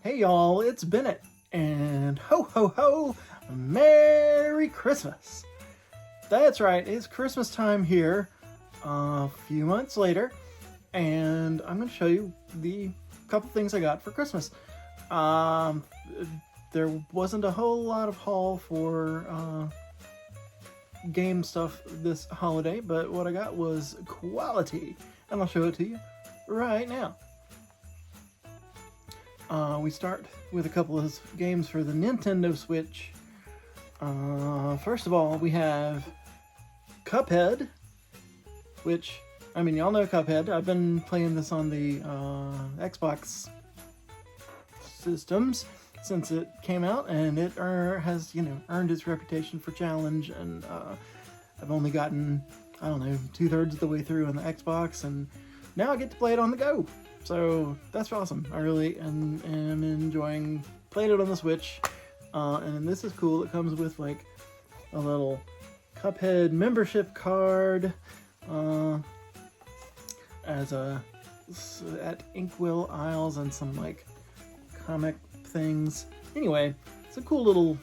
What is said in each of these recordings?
Hey y'all, it's Bennett, and ho ho ho, Merry Christmas! That's right, it's Christmas time here, a few months later, and I'm going to show you the couple things I got for Christmas. There wasn't a whole lot of haul for game stuff this holiday, but what I got was quality, and I'll show it to you right now. We start with a couple of games for the Nintendo Switch. First of all, we have Cuphead, which, I mean, y'all know Cuphead. I've been playing this on the Xbox systems since it came out, and it has, earned its reputation for challenge, and I've only gotten, I don't know, 2/3 of the way through on the Xbox, and now I get to play it on the go. So that's awesome. I really am enjoying playing it on the Switch. And this is cool. It comes with like a little Cuphead membership card at Inkwell Isles and some like comic things. Anyway, it's a cool little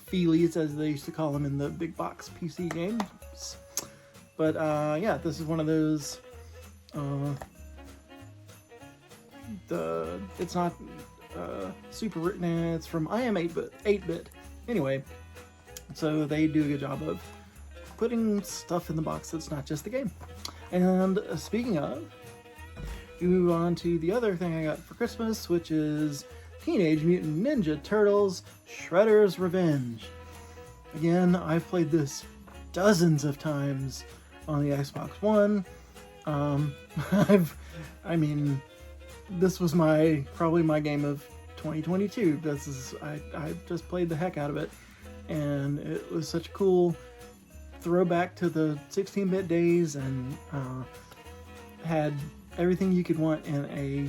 feelies, as they used to call them in the big box PC games. But yeah, this is one of those. It's not super written. It's from I Am 8-bit. Anyway, so they do a good job of putting stuff in the box that's not just the game. And speaking of, we move on to the other thing I got for Christmas, which is Teenage Mutant Ninja Turtles Shredder's Revenge. Again, I've played this dozens of times on the Xbox One. This was probably my game of 2022. I just played the heck out of it, and it was such a cool throwback to the 16-bit days, and had everything you could want in a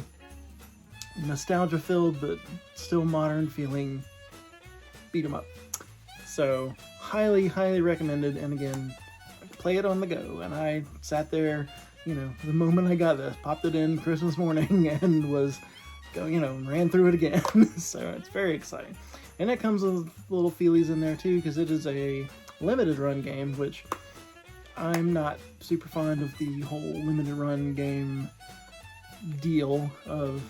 nostalgia-filled but still modern-feeling beat 'em up. So highly, highly recommended. And again, play it on the go. And I sat there. The moment I got this, popped it in Christmas morning and ran through it again. So it's very exciting. And it comes with little feelies in there too, because it is a limited run game, which I'm not super fond of the whole limited run game deal of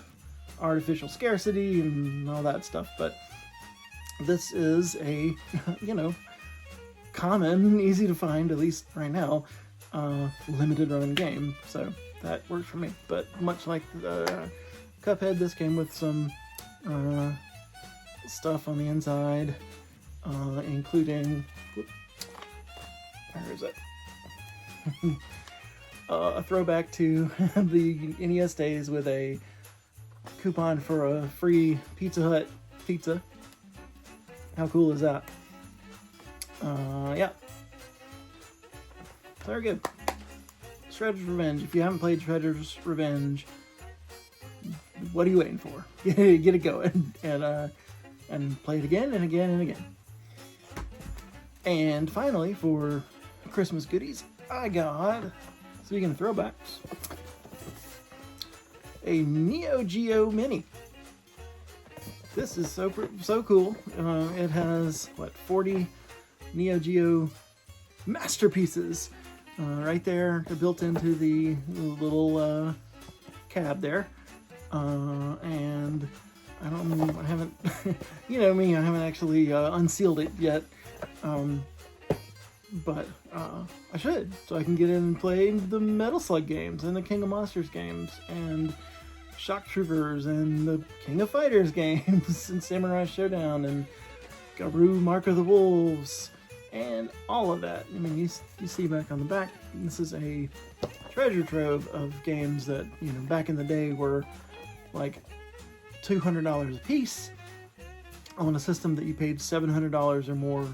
artificial scarcity and all that stuff. But this is a, common, easy to find, at least right now, limited run game, so that works for me. But much like the Cuphead, this came with some stuff on the inside, including where is it? A throwback to the NES days with a coupon for a free Pizza Hut pizza. How cool is that? Yeah. Very good. Shredder's Revenge. If you haven't played Shredder's Revenge, what are you waiting for? Get it going and play it again and again and again. And finally, for Christmas goodies, I got, speaking of throwbacks, a Neo Geo Mini. This is so cool. It has 40 Neo Geo masterpieces. Right there, they're built into the little cab there, and I haven't, me, I haven't actually unsealed it yet, but I should, so I can get in and play the Metal Slug games, and the King of Monsters games, and Shock Troopers, and the King of Fighters games, and Samurai Showdown, and Garou Mark of the Wolves, and all of that. I mean, you see back on the back, this is a treasure trove of games that, back in the day were like $200 a piece on a system that you paid $700 or more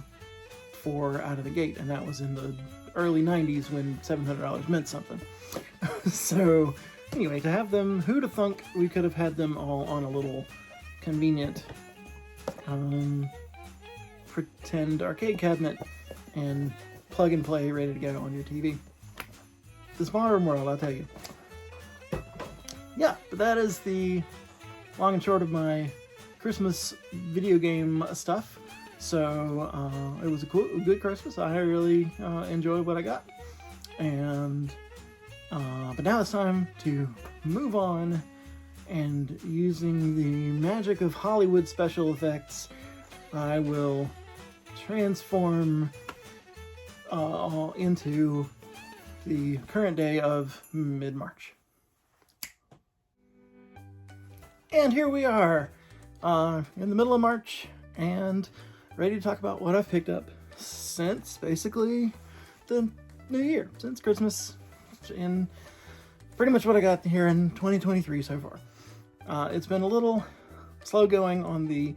for out of the gate, and that was in the early 90s when $700 meant something. So anyway, to have them, who'd have thunk we could have had them all on a little convenient pretend arcade cabinet and plug and play, ready to go on your TV. This modern world, I'll tell you. Yeah, but that is the long and short of my Christmas video game stuff. So it was a good Christmas. I really enjoyed what I got. And but now it's time to move on, and using the magic of Hollywood special effects, I will transform into the current day of mid-March. And here we are in the middle of March and ready to talk about what I've picked up since basically the new year, since Christmas, and pretty much what I got here in 2023 so far. It's been a little slow going on the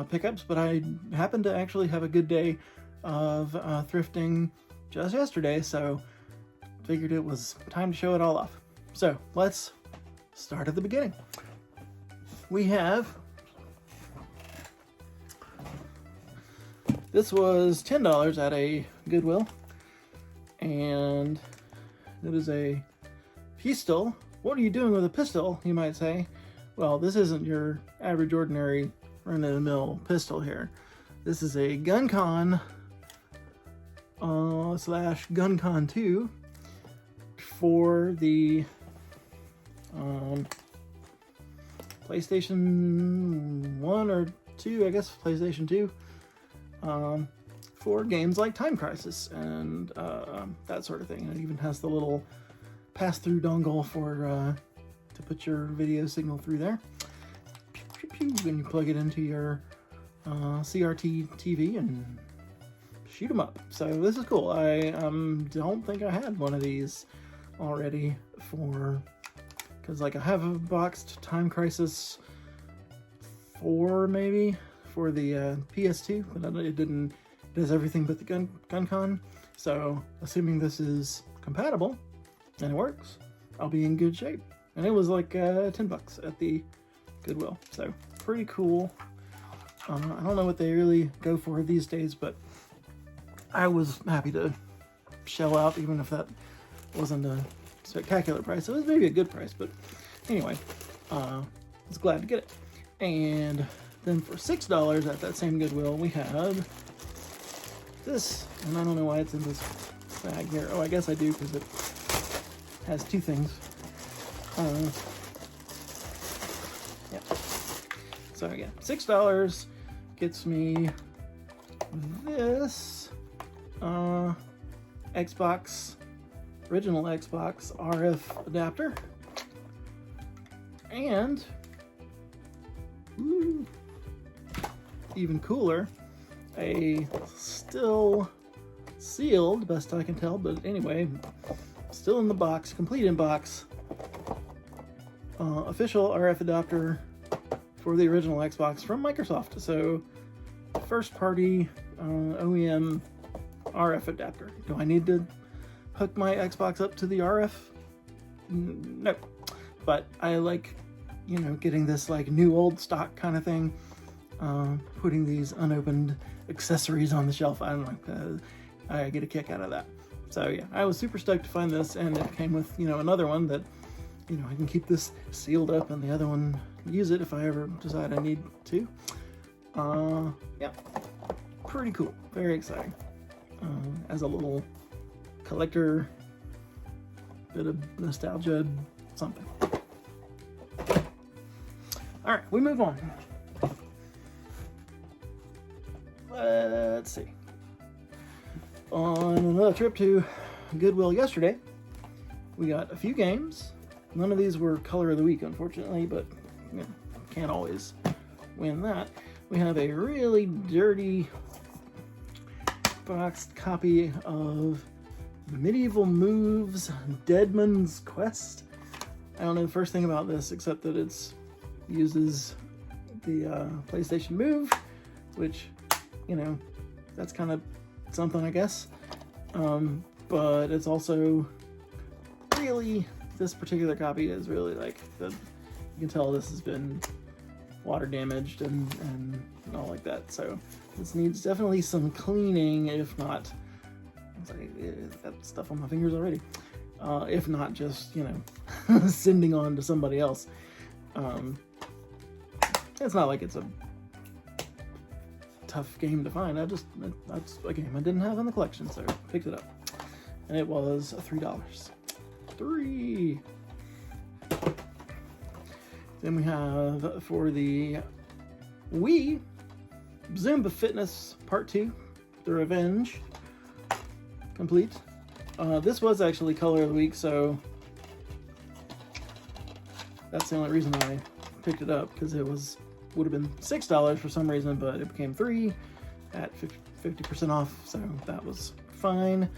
pickups, but I happened to actually have a good day of thrifting just yesterday, so figured it was time to show it all off. So let's start at the beginning. We have, this was $10 at a Goodwill, and it is a pistol. What are you doing with a pistol, you might say? Well, this isn't your average ordinary run-of-the-mill pistol here. This is a GunCon slash GunCon 2 for the PlayStation 1 or 2, I guess PlayStation 2, for games like Time Crisis and that sort of thing. It even has the little pass-through dongle for to put your video signal through there. And you plug it into your CRT TV and shoot them up. So this is cool. I don't think I had one of these already for, because like I have a boxed Time Crisis 4 maybe for the PS2, but it does everything but the GunCon. So assuming this is compatible and it works, I'll be in good shape. And it was like $10 at the Goodwill, so pretty cool. I don't know what they really go for these days, but I was happy to shell out, even if that wasn't a spectacular price. It was maybe a good price, but anyway, I was glad to get it. And then for $6 at that same Goodwill, we had this, and I don't know why it's in this bag here. Oh, I guess I do, because it has two things. Yeah. So again, $6 gets me this Xbox, original Xbox RF adapter, and even cooler, a still sealed, best I can tell, but anyway, still in the box, complete in box, official RF adapter for the original Xbox from Microsoft. So first party OEM RF adapter. Do I need to hook my Xbox up to the RF? No, but I like, you know, getting this like new old stock kind of thing, putting these unopened accessories on the shelf. I don't know, I get a kick out of that. So yeah, I was super stoked to find this, and it came with, you know, another one that, you know, I can keep this sealed up and the other one use it if I ever decide I need to. Yeah, pretty cool, very exciting. As a little collector, bit of nostalgia, something. All right, we move on. Let's see. On another trip to Goodwill yesterday, we got a few games. None of these were color of the week, unfortunately, but you know, can't always win that. We have a really dirty boxed copy of Medieval Moves Deadman's Quest. I don't know the first thing about this except that it's uses the PlayStation Move, which, you know, that's kind of something, I guess. But it's also really, this particular copy is really like, you can tell this has been water damaged and all like that. So this needs definitely some cleaning, if not, I've got stuff on my fingers already. If not just, you know, sending on to somebody else. It's not like it's a tough game to find. That's a game I didn't have in the collection, so I picked it up. And it was $3. $3. Then we have for the Wii, Zumba Fitness Part 2, The Revenge, complete. This was actually Color of the Week, so that's the only reason I picked it up, because it would have been $6 for some reason, but it became $3 at 50% off, so that was fine.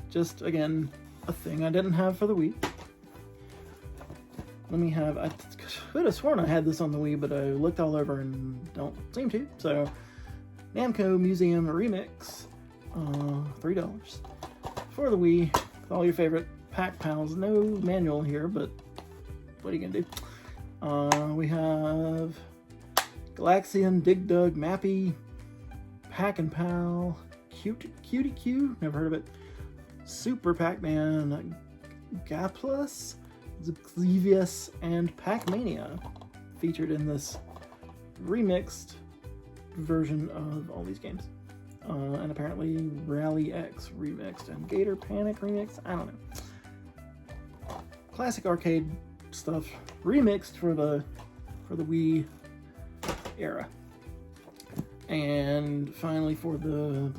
Just, again, a thing I didn't have for the Wii. I could have sworn I had this on the Wii, but I looked all over and don't seem to. So, Namco Museum Remix, $3 for the Wii. With all your favorite pack pals. No manual here, but what are you gonna do? We have Galaxian, Dig Dug, Mappy, Pack and Pal, Cutie Q, never heard of it. Super Pac-Man, Gaplus, Xevious, and Pac-Mania featured in this remixed version of all these games. And apparently Rally X remixed and Gator Panic remixed. I don't know. Classic arcade stuff remixed for the Wii era. And finally for the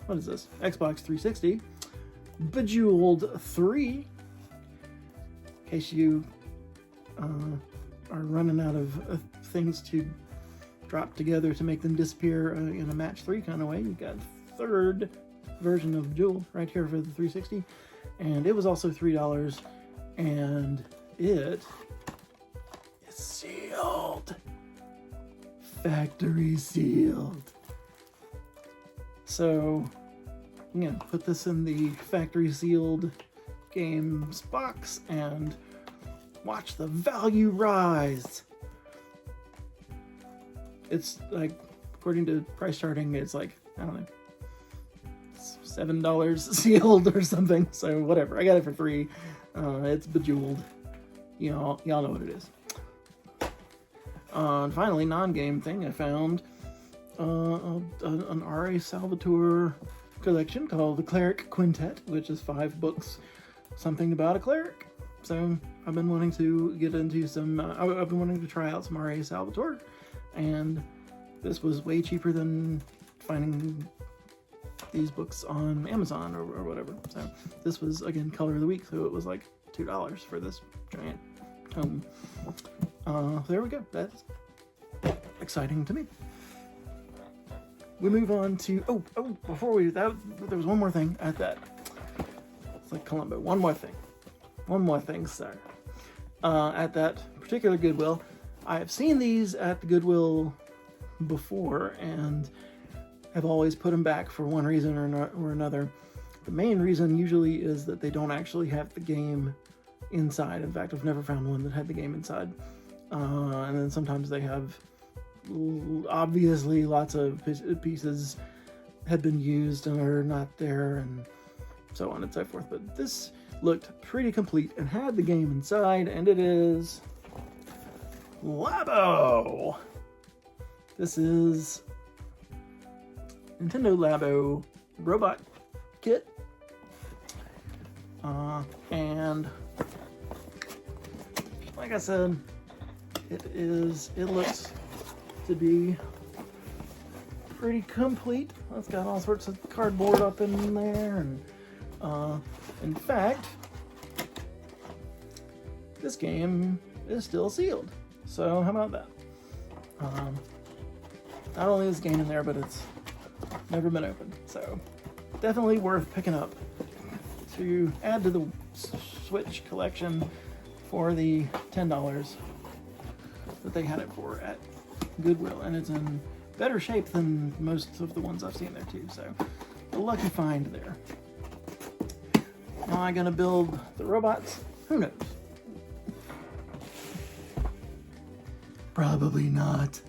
what is this? Xbox 360, Bejeweled 3. In case you are running out of things to drop together to make them disappear in a match 3 kind of way, you got third version of Bejeweled right here for the 360, and it was also $3, and it is sealed, factory sealed. So I'm gonna put this in the factory sealed games box and watch the value rise. It's like, according to price charting, it's like, I don't know, $7 sealed or something. So whatever, I got it for $3. It's Bejeweled. Y'all know what it is. And finally, non-game thing, I found an R.A. Salvatore collection called the Cleric Quintet, which is 5 books, something about a cleric. So I've been wanting to get into some, I've been wanting to try out some R.A. Salvatore, and this was way cheaper than finding these books on Amazon or whatever. So this was, again, Color of the Week, so it was like $2 for this giant tome. There we go. That's exciting to me. We move on to, before we do that, there was one more thing at that. It's like Columbo. One more thing, sir. At that particular Goodwill, I have seen these at the Goodwill before and have always put them back for one reason or another. The main reason usually is that they don't actually have the game inside. In fact, I've never found one that had the game inside. And then sometimes they have, obviously, lots of pieces had been used and are not there, and so on and so forth. But this looked pretty complete and had the game inside, and it is Labo. This is Nintendo Labo robot kit, and like I said, it looks to be pretty complete. It's got all sorts of cardboard up in there, and in fact, this game is still sealed. So how about that? Not only is this game in there, but it's never been opened. So definitely worth picking up to add to the Switch collection for the $10 that they had it for at Goodwill, and it's in better shape than most of the ones I've seen there too, so a lucky find there. Am I gonna build the robots? Who knows? Probably not.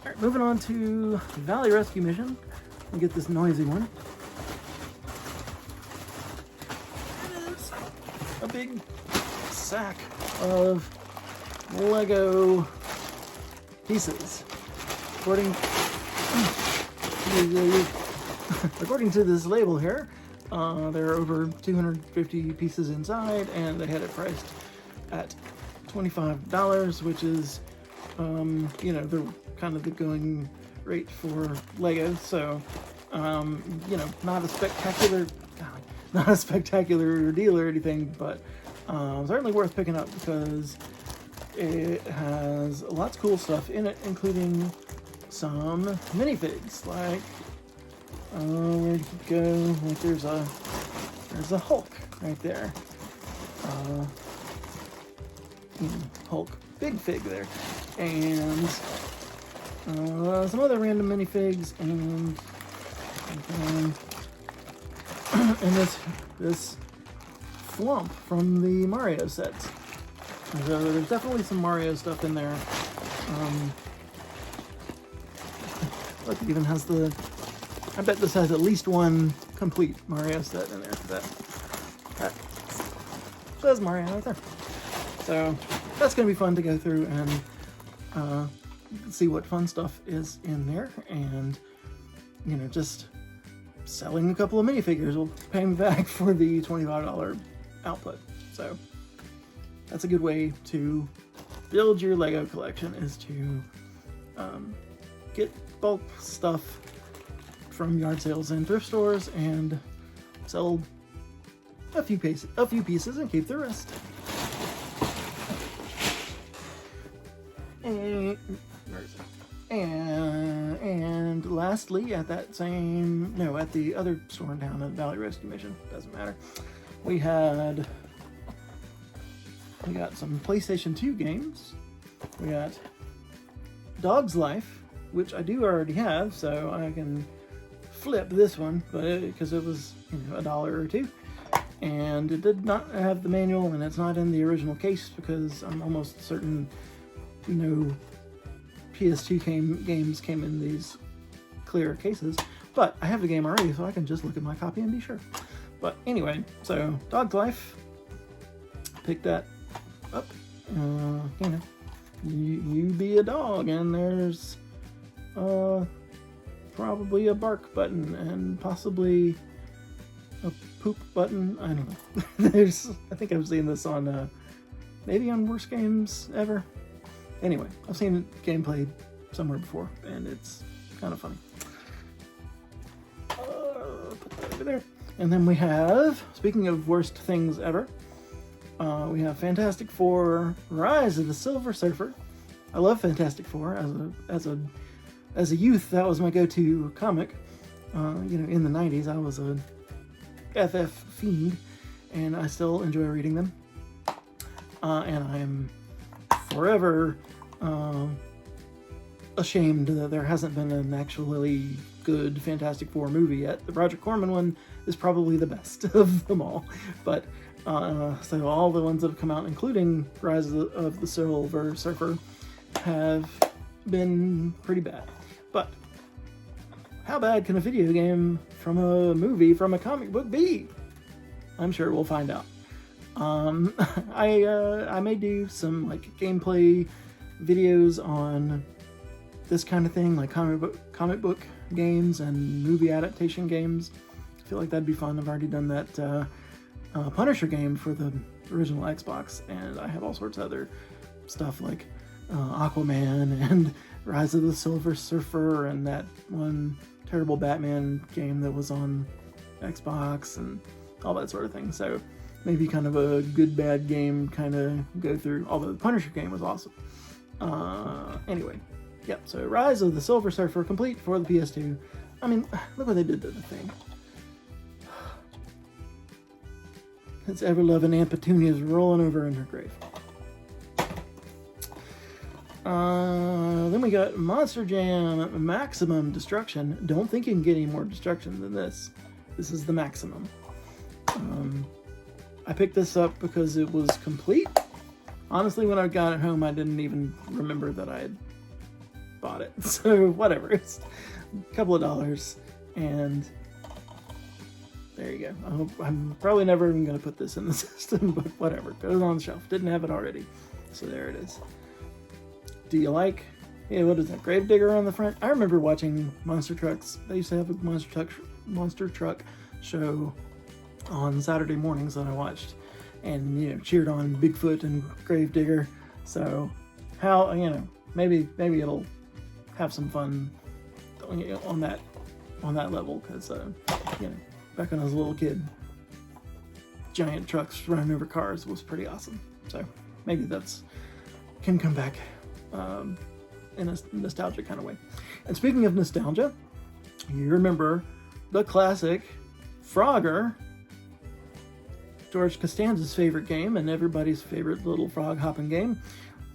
Alright, moving on to Valley Rescue Mission. We'll get this noisy one. It is a big sack of Lego pieces. According to this label here, there are over 250 pieces inside, and they had it priced at $25, which is, you know, the kind of the going rate for Lego. So, you know, not a spectacular deal or anything, but certainly worth picking up because it has lots of cool stuff in it, including some minifigs. Like, where'd he go? Like, there's a Hulk right there. Hulk big fig there, and some other random minifigs, and this Flump from the Mario sets. So there's definitely some Mario stuff in there. Look, it even has I bet this has at least one complete Mario set in there. That says Mario right there. So that's going to be fun to go through and see what fun stuff is in there. And, you know, just selling a couple of minifigures will pay me back for the $25 output. So that's a good way to build your Lego collection, is to get bulk stuff from yard sales and thrift stores and sell a few pieces and keep the rest. And lastly, at the other store in town, at Valley Rescue Mission, doesn't matter, we got some PlayStation 2 games. We got Dog's Life, which I do already have, so I can flip this one, but because it was, you know, $1 or $2, and it did not have the manual, and it's not in the original case because I'm almost certain no PS2 games came in these clear cases, but I have the game already, so I can just look at my copy and be sure. But anyway, so Dog's Life, pick that up. You know, you be a dog, and there's probably a bark button and possibly a poop button. I don't know. I think I've seen this on maybe on Worst Games Ever. Anyway, I've seen gameplay somewhere before, and it's kind of funny. Put that over there. And then we have, speaking of worst things ever, we have Fantastic Four: Rise of the Silver Surfer. I love Fantastic Four. As a youth, that was my go-to comic. You know, in the 90s, I was a FF fiend, and I still enjoy reading them. And I am forever ashamed that there hasn't been an actually good Fantastic Four movie yet. The Roger Corman one is probably the best of them all, but so all the ones that have come out, including Rise of the Silver Surfer, have been pretty bad. But how bad can a video game from a movie from a comic book be? I'm sure we'll find out. I may do some like gameplay videos on this kind of thing, like comic book games and movie adaptation games. I feel like that'd be fun. I've already done that Punisher game for the original Xbox, and I have all sorts of other stuff like Aquaman and Rise of the Silver Surfer and that one terrible Batman game that was on Xbox and all that sort of thing. So maybe kind of a good bad game kind of go through, although the Punisher game was awesome. Anyway, yep, so Rise of the Silver Surfer complete for the PS2. I mean, look what they did to the thing. It's ever-loving Aunt Petunia's rolling over in her grave. Then we got Monster Jam Maximum Destruction. Don't think you can get any more destruction than this. This is the maximum. I picked this up because it was complete. Honestly, when I got it home, I didn't even remember that I had bought it. So whatever, it's a couple of dollars, and there you go. I'm probably never even going to put this in the system, but whatever. Goes on the shelf. Didn't have it already. So there it is. Do you like, yeah, what is that, Gravedigger on the front? I remember watching monster trucks. They used to have a monster truck show on Saturday mornings that I watched, and, you know, cheered on Bigfoot and Gravedigger. So how, you know, maybe it'll have some fun on that level, because you know, back when I was a little kid, giant trucks running over cars was pretty awesome. So maybe that's can come back in a nostalgic kind of way. And speaking of nostalgia, you remember the classic Frogger, George Costanza's favorite game and everybody's favorite little frog hopping game.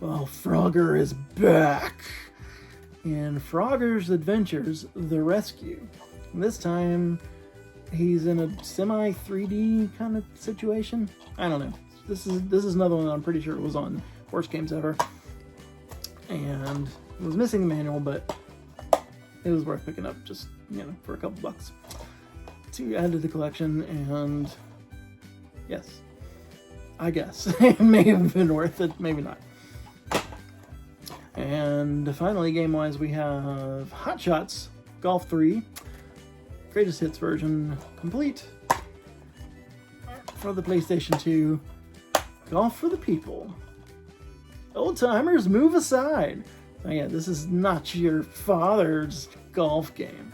Well, Frogger is back in Frogger's Adventures: The Rescue. And this time he's in a semi 3D kind of situation. I don't know. This is another one that I'm pretty sure was on Worst Games Ever, and it was missing the manual, but it was worth picking up, just, you know, for a couple bucks to add to the collection. And yes, I guess it may have been worth it, maybe not. And finally, game-wise, we have Hot Shots Golf 3 Greatest Hits version complete for the PlayStation 2. Golf for the people. Old timers, move aside. So yeah, this is not your father's golf game,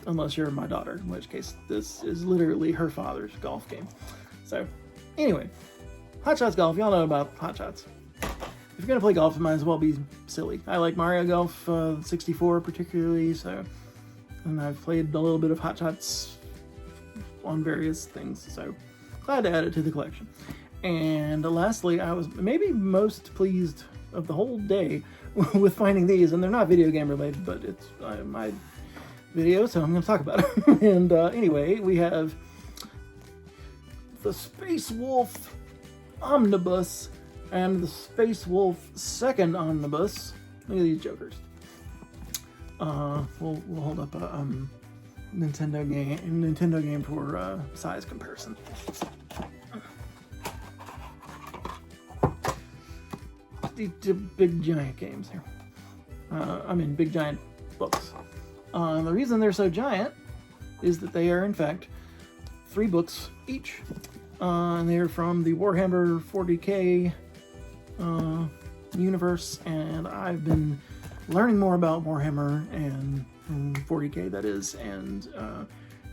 unless you're my daughter, in which case this is literally her father's golf game. So anyway, Hot Shots Golf. Y'all know about Hot Shots. If you're gonna play golf, it might as well be silly. I like Mario Golf 64 particularly, so, and I've played a little bit of Hot Shots on various things, so glad to add it to the collection. And lastly, I was maybe most pleased of the whole day with finding these, and they're not video game related, but it's my video, so I'm going to talk about it. And anyway, we have the Space Wolf Omnibus and the Space Wolf Second Omnibus. Look at these jokers. We'll hold up a Nintendo game for size comparison. The big giant games here. Big giant books. The reason they're so giant is that they are, in fact, 3 books each. And they're from the Warhammer 40k universe, and I've been learning more about Warhammer and 40k, that is, and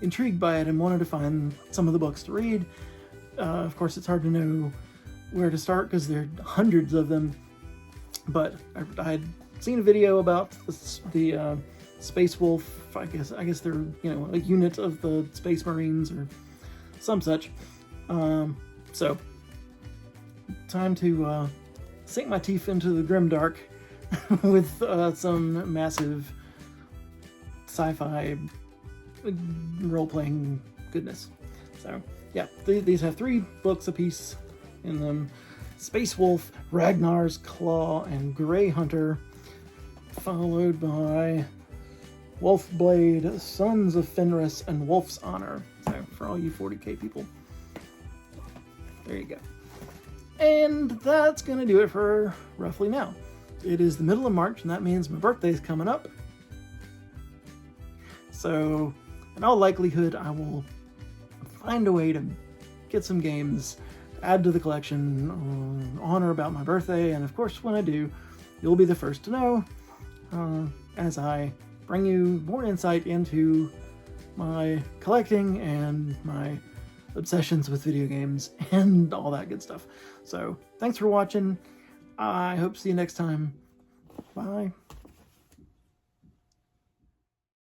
intrigued by it and wanted to find some of the books to read. Of course, it's hard to know where to start because there are hundreds of them. But I had seen a video about the Space Wolf. I guess they're, you know, a unit of the Space Marines or some such. So time to sink my teeth into the grimdark with some massive sci-fi role-playing goodness. So yeah, these have 3 books apiece in them. Space Wolf, Ragnar's Claw, and Grey Hunter, followed by Wolfblade, Sons of Fenris, and Wolf's Honor. So for all you 40k people, there you go. And that's going to do it for roughly now. It is the middle of March, and that means my birthday's coming up. So in all likelihood, I will find a way to get some games, add to the collection, on or about my birthday, and of course when I do, you'll be the first to know as I bring you more insight into my collecting and my obsessions with video games and all that good stuff. So thanks for watching. I hope to see you next time. Bye.